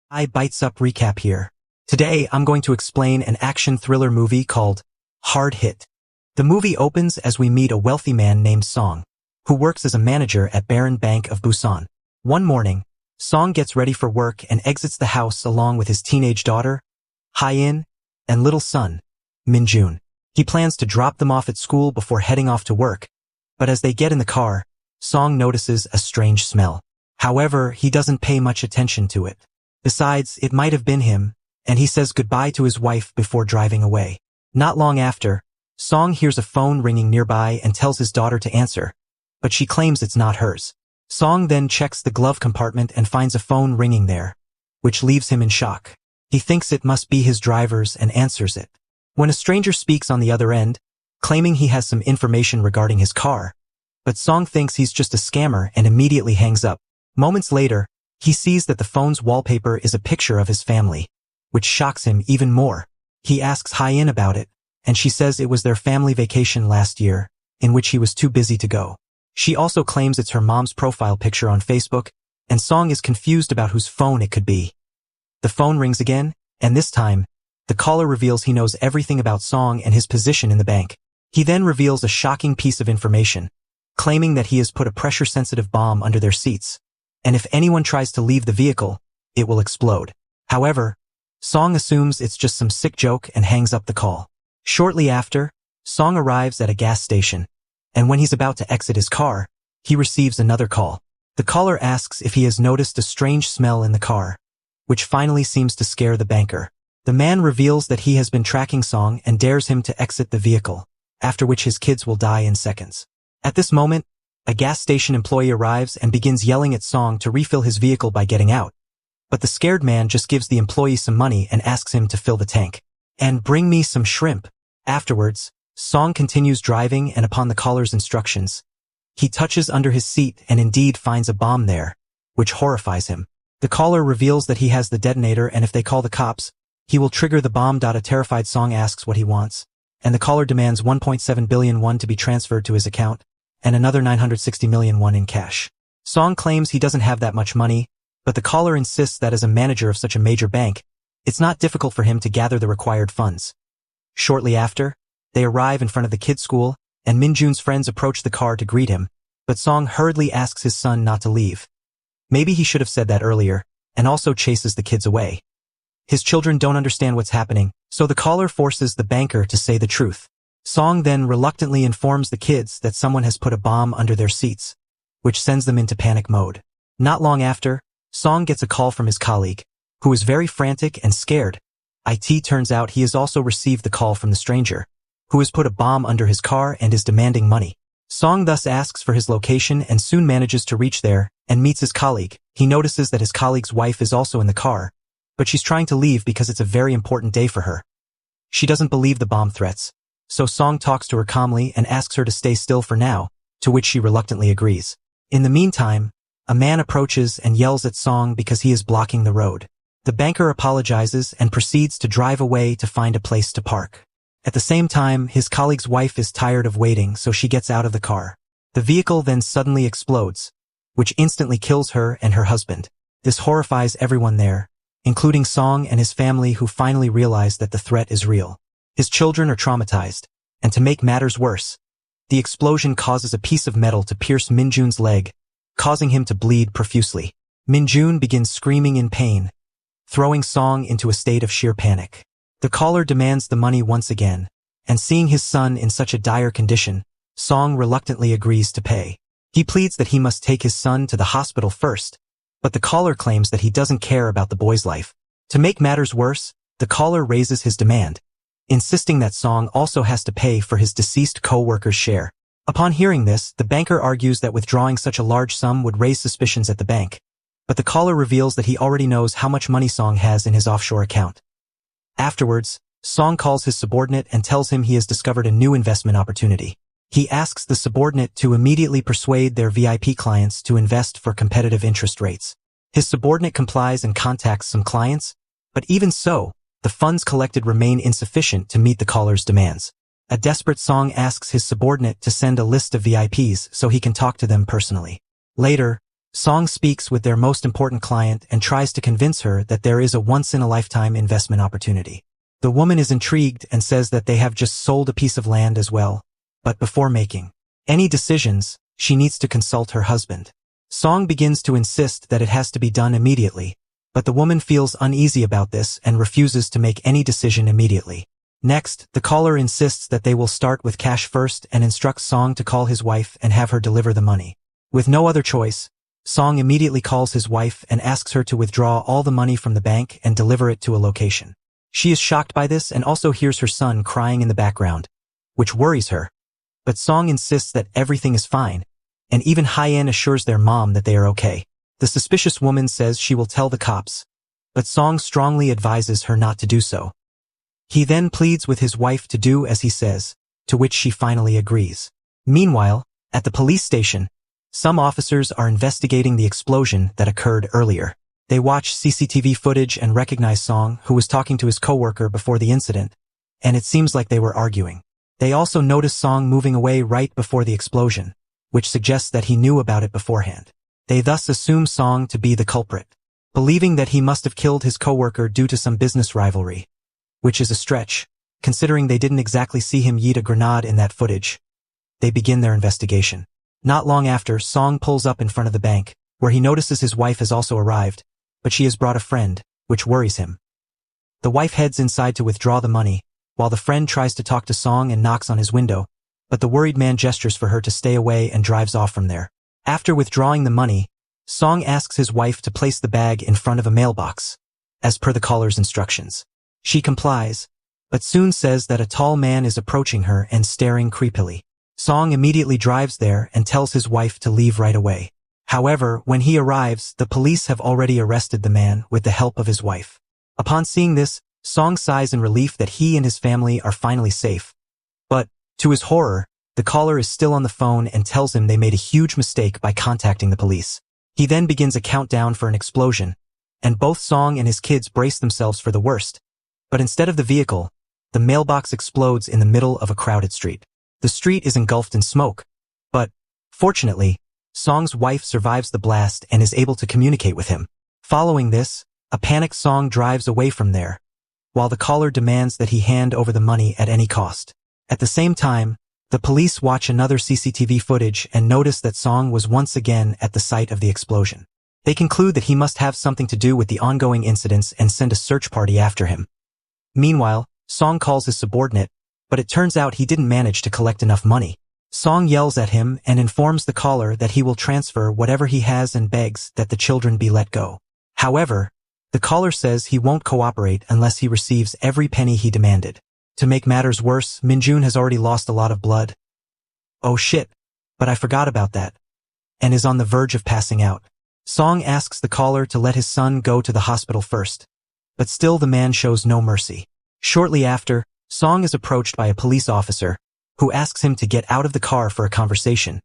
I bites up recap here. Today, I'm going to explain an action thriller movie called Hard Hit. The movie opens as we meet a wealthy man named Song, who works as a manager at Baron Bank of Busan. One morning, Song gets ready for work and exits the house along with his teenage daughter, Hye-in, and little son, Min-jun. He plans to drop them off at school before heading off to work, but as they get in the car, Song notices a strange smell. However, he doesn't pay much attention to it. Besides, it might have been him, and he says goodbye to his wife before driving away. Not long after, Song hears a phone ringing nearby and tells his daughter to answer, but she claims it's not hers. Song then checks the glove compartment and finds a phone ringing there, which leaves him in shock. He thinks it must be his driver's and answers it. When a stranger speaks on the other end, claiming he has some information regarding his car, but Song thinks he's just a scammer and immediately hangs up. Moments later, he sees that the phone's wallpaper is a picture of his family, which shocks him even more. He asks Hye-in about it, and she says it was their family vacation last year, in which he was too busy to go. She also claims it's her mom's profile picture on Facebook, and Song is confused about whose phone it could be. The phone rings again, and this time, the caller reveals he knows everything about Song and his position in the bank. He then reveals a shocking piece of information, claiming that he has put a pressure-sensitive bomb under their seats, and if anyone tries to leave the vehicle, it will explode. However, Song assumes it's just some sick joke and hangs up the call. Shortly after, Song arrives at a gas station, and when he's about to exit his car, he receives another call. The caller asks if he has noticed a strange smell in the car, which finally seems to scare the banker. The man reveals that he has been tracking Song and dares him to exit the vehicle, after which his kids will die in seconds. At this moment, a gas station employee arrives and begins yelling at Song to refill his vehicle by getting out. But the scared man just gives the employee some money and asks him to fill the tank. And bring me some shrimp. Afterwards, Song continues driving, and upon the caller's instructions, he touches under his seat and indeed finds a bomb there, which horrifies him. The caller reveals that he has the detonator, and if they call the cops, he will trigger the bomb. A terrified Song asks what he wants, and the caller demands 1.7 billion won to be transferred to his account, and another 960 million won in cash. Song claims he doesn't have that much money, but the caller insists that as a manager of such a major bank, it's not difficult for him to gather the required funds. Shortly after, they arrive in front of the kids' school, and Min-jun's friends approach the car to greet him, but Song hurriedly asks his son not to leave. Maybe he should have said that earlier, and also chases the kids away. His children don't understand what's happening, so the caller forces the banker to say the truth. Song then reluctantly informs the kids that someone has put a bomb under their seats, which sends them into panic mode. Not long after, Song gets a call from his colleague, who is very frantic and scared. It turns out he has also received the call from the stranger, who has put a bomb under his car and is demanding money. Song thus asks for his location and soon manages to reach there and meets his colleague. He notices that his colleague's wife is also in the car, but she's trying to leave because it's a very important day for her. She doesn't believe the bomb threats, so Song talks to her calmly and asks her to stay still for now, to which she reluctantly agrees. In the meantime, a man approaches and yells at Song because he is blocking the road. The banker apologizes and proceeds to drive away to find a place to park. At the same time, his colleague's wife is tired of waiting, so she gets out of the car. The vehicle then suddenly explodes, which instantly kills her and her husband. This horrifies everyone there, including Song and his family, who finally realize that the threat is real. His children are traumatized, and to make matters worse, the explosion causes a piece of metal to pierce Min-jun's leg, causing him to bleed profusely. Min-jun begins screaming in pain, throwing Song into a state of sheer panic. The caller demands the money once again, and seeing his son in such a dire condition, Song reluctantly agrees to pay. He pleads that he must take his son to the hospital first, but the caller claims that he doesn't care about the boy's life. To make matters worse, the caller raises his demand, insisting that Song also has to pay for his deceased co-worker's share. Upon hearing this, the banker argues that withdrawing such a large sum would raise suspicions at the bank, but the caller reveals that he already knows how much money Song has in his offshore account. Afterwards, Song calls his subordinate and tells him he has discovered a new investment opportunity. He asks the subordinate to immediately persuade their VIP clients to invest for competitive interest rates. His subordinate complies and contacts some clients, but even so, the funds collected remain insufficient to meet the caller's demands. A desperate Song asks his subordinate to send a list of VIPs so he can talk to them personally. Later, Song speaks with their most important client and tries to convince her that there is a once-in-a-lifetime investment opportunity. The woman is intrigued and says that they have just sold a piece of land as well, but before making any decisions, she needs to consult her husband. Song begins to insist that it has to be done immediately, but the woman feels uneasy about this and refuses to make any decision immediately. Next, the caller insists that they will start with cash first and instructs Song to call his wife and have her deliver the money. With no other choice, Song immediately calls his wife and asks her to withdraw all the money from the bank and deliver it to a location. She is shocked by this and also hears her son crying in the background, which worries her. But Song insists that everything is fine, and even Hyen assures their mom that they are okay. The suspicious woman says she will tell the cops, but Song strongly advises her not to do so. He then pleads with his wife to do as he says, to which she finally agrees. Meanwhile, at the police station, some officers are investigating the explosion that occurred earlier. They watch CCTV footage and recognize Song, who was talking to his coworker before the incident, and it seems like they were arguing. They also notice Song moving away right before the explosion, which suggests that he knew about it beforehand. They thus assume Song to be the culprit, believing that he must have killed his coworker due to some business rivalry, which is a stretch, considering they didn't exactly see him yeet a grenade in that footage. They begin their investigation. Not long after, Song pulls up in front of the bank, where he notices his wife has also arrived, but she has brought a friend, which worries him. The wife heads inside to withdraw the money, while the friend tries to talk to Song and knocks on his window, but the worried man gestures for her to stay away and drives off from there. After withdrawing the money, Song asks his wife to place the bag in front of a mailbox, as per the caller's instructions. She complies, but soon says that a tall man is approaching her and staring creepily. Song immediately drives there and tells his wife to leave right away. However, when he arrives, the police have already arrested the man with the help of his wife. Upon seeing this, Song sighs in relief that he and his family are finally safe. But, to his horror, the caller is still on the phone and tells him they made a huge mistake by contacting the police. He then begins a countdown for an explosion, and both Song and his kids brace themselves for the worst. But instead of the vehicle, the mailbox explodes in the middle of a crowded street. The street is engulfed in smoke, but, fortunately, Song's wife survives the blast and is able to communicate with him. Following this, a panicked Song drives away from there, while the caller demands that he hand over the money at any cost. At the same time, the police watch another CCTV footage and notice that Song was once again at the site of the explosion. They conclude that he must have something to do with the ongoing incidents and send a search party after him. Meanwhile, Song calls his subordinate, but it turns out he didn't manage to collect enough money. Song yells at him and informs the caller that he will transfer whatever he has and begs that the children be let go. However, the caller says he won't cooperate unless he receives every penny he demanded. To make matters worse, Minjun has already lost a lot of blood. Oh shit, but I forgot about that, and is on the verge of passing out. Song asks the caller to let his son go to the hospital first, but still the man shows no mercy. Shortly after, Song is approached by a police officer, who asks him to get out of the car for a conversation,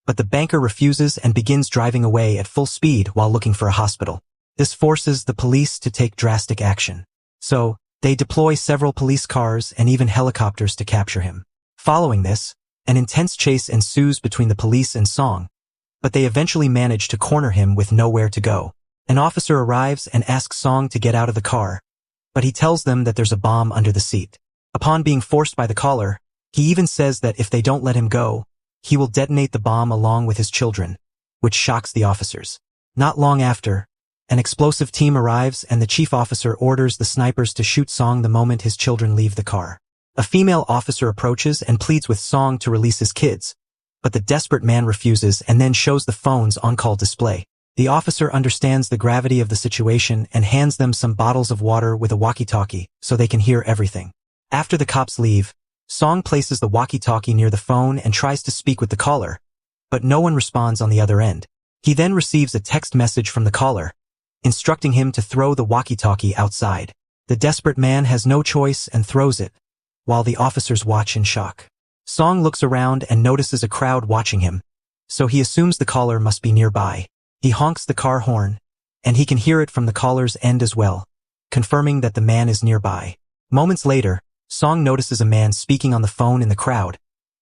but the banker refuses and begins driving away at full speed while looking for a hospital. This forces the police to take drastic action. So, they deploy several police cars and even helicopters to capture him. Following this, an intense chase ensues between the police and Song, but they eventually manage to corner him with nowhere to go. An officer arrives and asks Song to get out of the car, but he tells them that there's a bomb under the seat. Upon being forced by the caller, he even says that if they don't let him go, he will detonate the bomb along with his children, which shocks the officers. Not long after, an explosive team arrives and the chief officer orders the snipers to shoot Song the moment his children leave the car. A female officer approaches and pleads with Song to release his kids, but the desperate man refuses and then shows the phone's on-call display. The officer understands the gravity of the situation and hands them some bottles of water with a walkie-talkie so they can hear everything. After the cops leave, Song places the walkie-talkie near the phone and tries to speak with the caller, but no one responds on the other end. He then receives a text message from the caller, instructing him to throw the walkie-talkie outside. The desperate man has no choice and throws it, while the officers watch in shock. Song looks around and notices a crowd watching him, so he assumes the caller must be nearby. He honks the car horn, and he can hear it from the caller's end as well, confirming that the man is nearby. Moments later, Song notices a man speaking on the phone in the crowd,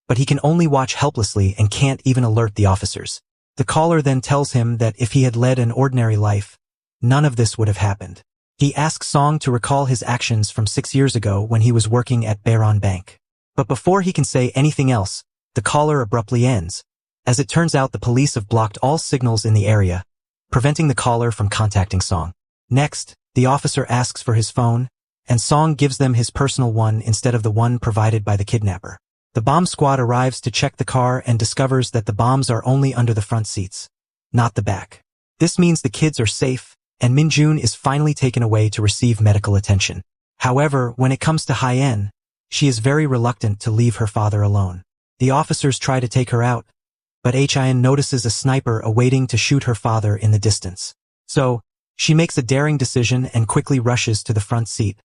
but he can only watch helplessly and can't even alert the officers. The caller then tells him that if he had led an ordinary life, none of this would have happened. He asks Song to recall his actions from 6 years ago when he was working at Baron Bank. But before he can say anything else, the caller abruptly ends. As it turns out, the police have blocked all signals in the area, preventing the caller from contacting Song. Next, the officer asks for his phone, and Song gives them his personal one instead of the one provided by the kidnapper. The bomb squad arrives to check the car and discovers that the bombs are only under the front seats, not the back. This means the kids are safe, and Min-jun is finally taken away to receive medical attention. However, when it comes to Hyen, she is very reluctant to leave her father alone. The officers try to take her out, but Hyen notices a sniper awaiting to shoot her father in the distance. So, she makes a daring decision and quickly rushes to the front seat,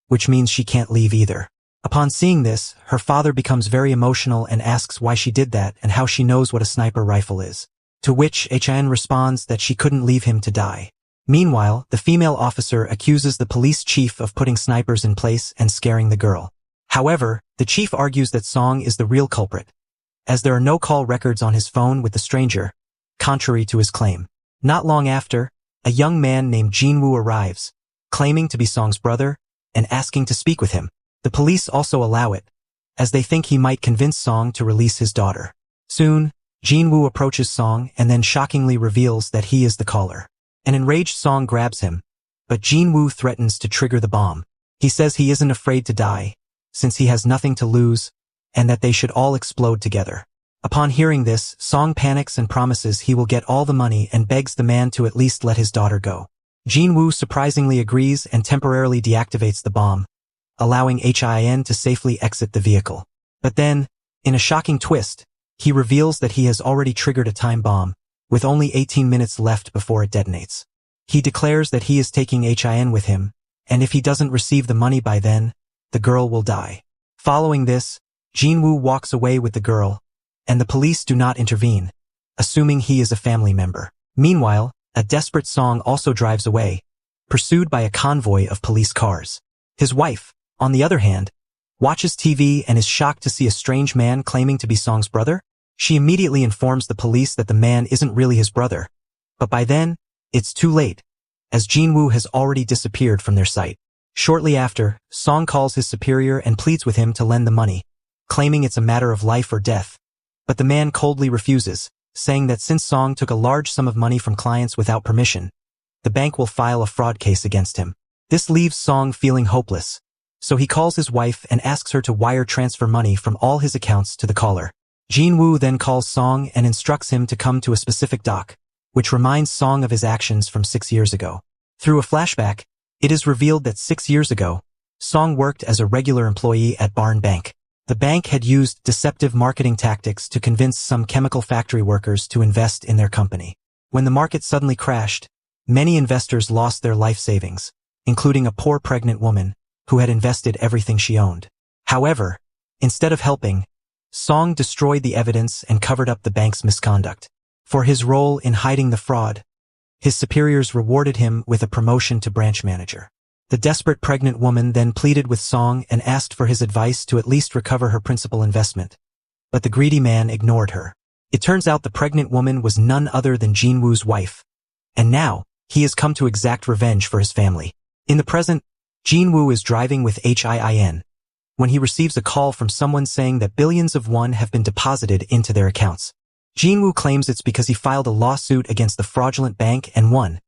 which means she can't leave either. Upon seeing this, her father becomes very emotional and asks why she did that and how she knows what a sniper rifle is. To which Hyen responds that she couldn't leave him to die. Meanwhile, the female officer accuses the police chief of putting snipers in place and scaring the girl. However, the chief argues that Song is the real culprit, as there are no call records on his phone with the stranger, contrary to his claim. Not long after, a young man named Jin-woo arrives, claiming to be Song's brother, and asking to speak with him. The police also allow it, as they think he might convince Song to release his daughter. Soon, Jin-woo approaches Song and then shockingly reveals that he is the caller. An enraged Song grabs him, but Jin-woo threatens to trigger the bomb. He says he isn't afraid to die, since he has nothing to lose, and that they should all explode together. Upon hearing this, Song panics and promises he will get all the money and begs the man to at least let his daughter go. Jin-woo surprisingly agrees and temporarily deactivates the bomb, allowing Hyen to safely exit the vehicle. But then, in a shocking twist, he reveals that he has already triggered a time bomb, with only 18 minutes left before it detonates. He declares that he is taking Hyen with him, and if he doesn't receive the money by then, the girl will die. Following this, Jin-woo walks away with the girl, and the police do not intervene, assuming he is a family member. Meanwhile, a desperate Song also drives away, pursued by a convoy of police cars. His wife, on the other hand, watches TV and is shocked to see a strange man claiming to be Song's brother. She immediately informs the police that the man isn't really his brother, but by then, it's too late, as Jin-woo has already disappeared from their sight. Shortly after, Song calls his superior and pleads with him to lend the money, claiming it's a matter of life or death. But the man coldly refuses, saying that since Song took a large sum of money from clients without permission, the bank will file a fraud case against him. This leaves Song feeling hopeless, so he calls his wife and asks her to wire transfer money from all his accounts to the caller. Jin-woo then calls Song and instructs him to come to a specific dock, which reminds Song of his actions from 6 years ago. Through a flashback, it is revealed that 6 years ago, Song worked as a regular employee at Baron Bank. The bank had used deceptive marketing tactics to convince some chemical factory workers to invest in their company. When the market suddenly crashed, many investors lost their life savings, including a poor pregnant woman who had invested everything she owned. However, instead of helping, Song destroyed the evidence and covered up the bank's misconduct. For his role in hiding the fraud, his superiors rewarded him with a promotion to branch manager. The desperate pregnant woman then pleaded with Song and asked for his advice to at least recover her principal investment. But the greedy man ignored her. It turns out the pregnant woman was none other than Jin-woo's wife. And now, he has come to exact revenge for his family. In the present, Jin-woo is driving with Hyen when he receives a call from someone saying that billions of won have been deposited into their accounts. Jin-woo claims it's because he filed a lawsuit against the fraudulent bank and won.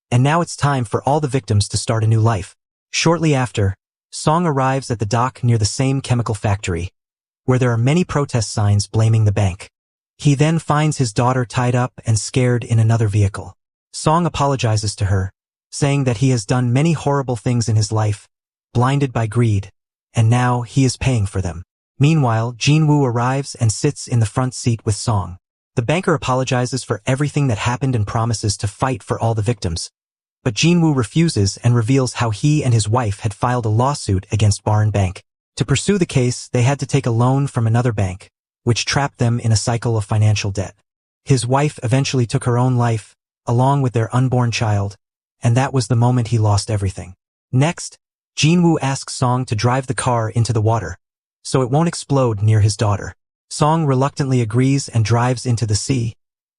And now it's time for all the victims to start a new life. Shortly after, Song arrives at the dock near the same chemical factory, where there are many protest signs blaming the bank. He then finds his daughter tied up and scared in another vehicle. Song apologizes to her, saying that he has done many horrible things in his life, blinded by greed, and now he is paying for them. Meanwhile, Jin-woo arrives and sits in the front seat with Song. The banker apologizes for everything that happened and promises to fight for all the victims. But Jin-woo refuses and reveals how he and his wife had filed a lawsuit against Baron Bank. To pursue the case, they had to take a loan from another bank, which trapped them in a cycle of financial debt. His wife eventually took her own life, along with their unborn child, and that was the moment he lost everything. Next, Jin-woo asks Song to drive the car into the water, so it won't explode near his daughter. Song reluctantly agrees and drives into the sea,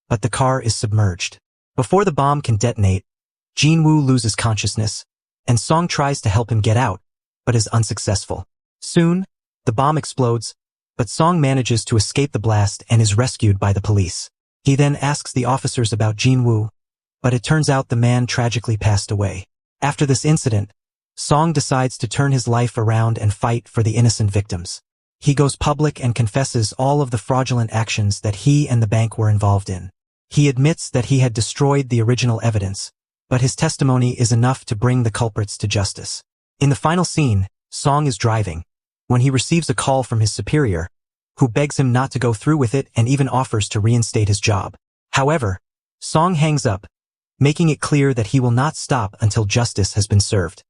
but the car is submerged. Before the bomb can detonate, Jin-woo loses consciousness, and Song tries to help him get out, but is unsuccessful. Soon, the bomb explodes, but Song manages to escape the blast and is rescued by the police. He then asks the officers about Jin-woo, but it turns out the man tragically passed away. After this incident, Song decides to turn his life around and fight for the innocent victims. He goes public and confesses all of the fraudulent actions that he and the bank were involved in. He admits that he had destroyed the original evidence, but his testimony is enough to bring the culprits to justice. In the final scene, Song is driving when he receives a call from his superior, who begs him not to go through with it and even offers to reinstate his job. However, Song hangs up, making it clear that he will not stop until justice has been served.